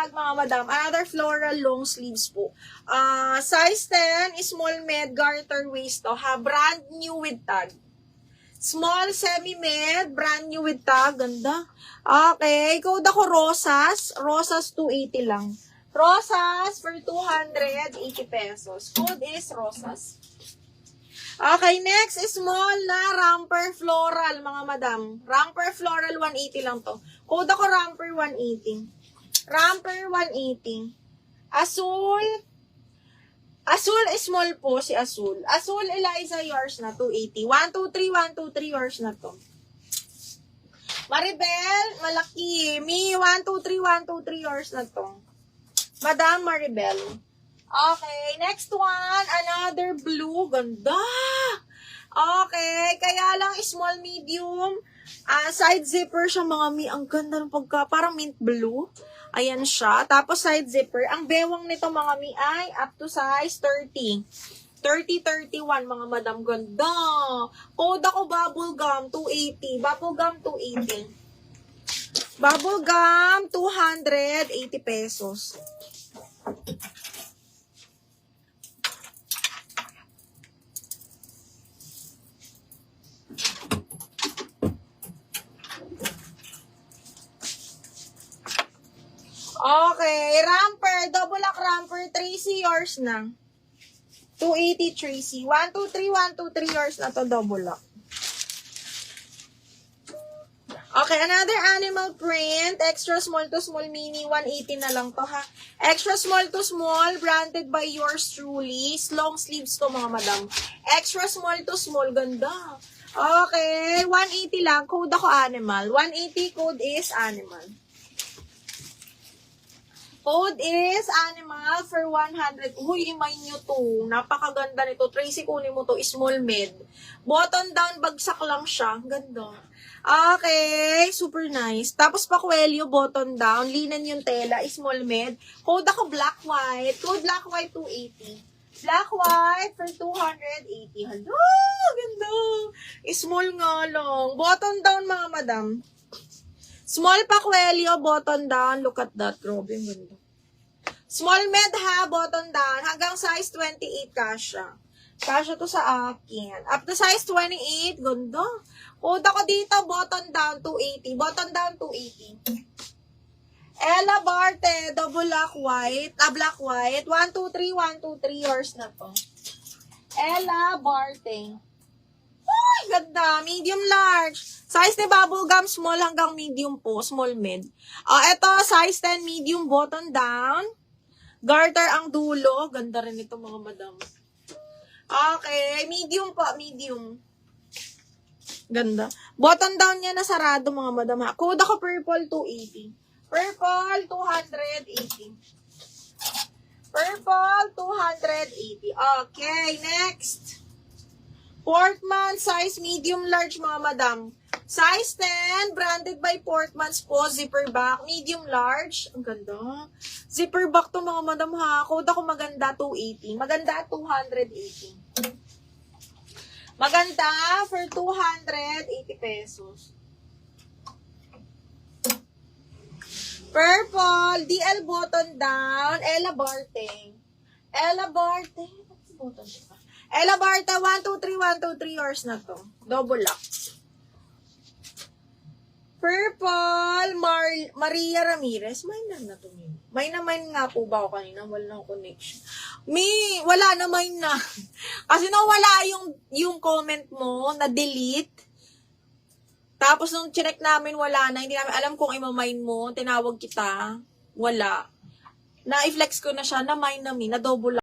tag, mga madam. Another floral long sleeves po. Size 10, small med, garter waist to. Ha, brand new with tag. Small semi-med, brand new with tag. Ganda. Okay, code ako Rosas. Rosas 280 lang. Rosas for 280 pesos. Code is Rosas. Okay, next is small na Ramper Floral, mga madam. Ramper Floral 180 lang to. Code ako Ramper 180. Ramper 180. Azul. Azul small po si Azul. Azul Eliza yours na 280. 123 yours na to. Maribel, malaki. Mi 123 yours na to. Madam Maribel. Okay, next one, another blue. Ganda! Okay, kaya lang small, medium, side zipper siya, mga mi. Ang ganda ng pagka, parang mint blue. Ayan siya. Tapos side zipper. Ang bewang nito, mga mi, ay up to size 30. 30-31, mga madam. Ganda! Code ako bubble gum, 280. Bubble gum, 280. Bubble gum, 280 pesos. Okay, Ramper, double lock Ramper, Tracy, yours na. 280 Tracy. 123 yours na to, double lock. Okay, another animal print, extra small to small mini, 180 na lang to ha. Extra small to small, branded by yours truly. Long sleeves to, mga madam. Extra small to small, ganda. Okay, 180 lang, code ako animal. 180 code is animal. Code is animal for 100. Uy, imay nyo to. Napakaganda nito. Tracy, kunin mo to. Small med. Button down, bagsak lang siya. Ganda. Okay, super nice. Tapos pakwelyo, button down. Linan yung tela. Small med. Code ako black white. Code black white 280. Black white for 280. Hello, ganda. Small nga lang. Button down, mga madam. Small pakwelyo, button down. Look at that. Grabe, ganda. Small med ha, button down. Hanggang size 28 kasha. Kasha to sa akin. Up to size 28, ganda. Code ako dito, button down 280. Button down 280. Ella Barte, double black white. Black white. 123 yours na to. Ella Barte. Uy, ganda. Medium large. Size ni bubble gum, small hanggang medium po. Small mid. Ito, size 10 medium, button down. Garter ang dulo. Ganda rin ito, mga madam. Okay. Medium po. Medium. Ganda. Button down niya na sarado, mga madam. Code ako purple 280. Purple 280. Purple 280. Okay, next. Portman, size medium large, mga madam. Size 10, branded by Portman's po, zipper back, medium large. Ang ganda. Zipper back to, mga madam ha. Code ako maganda 280. Maganda 280. Maganda for 280 pesos. Purple, DL button down, Ella Barte. Ella Barte. Button siya. Ella Barta, 123 yours na to. Double lock. Purple, Maria Ramirez. Mine na to. Mine nga po ba ako kanina? Wala na connection. Wala na mine na. Kasi nawala yung comment mo, na-delete. Tapos nung chinek namin, wala na. Hindi namin alam kung ima-mine mo. Tinawag kita. Wala. Na-i-flex ko na siya, na-mine na double lock.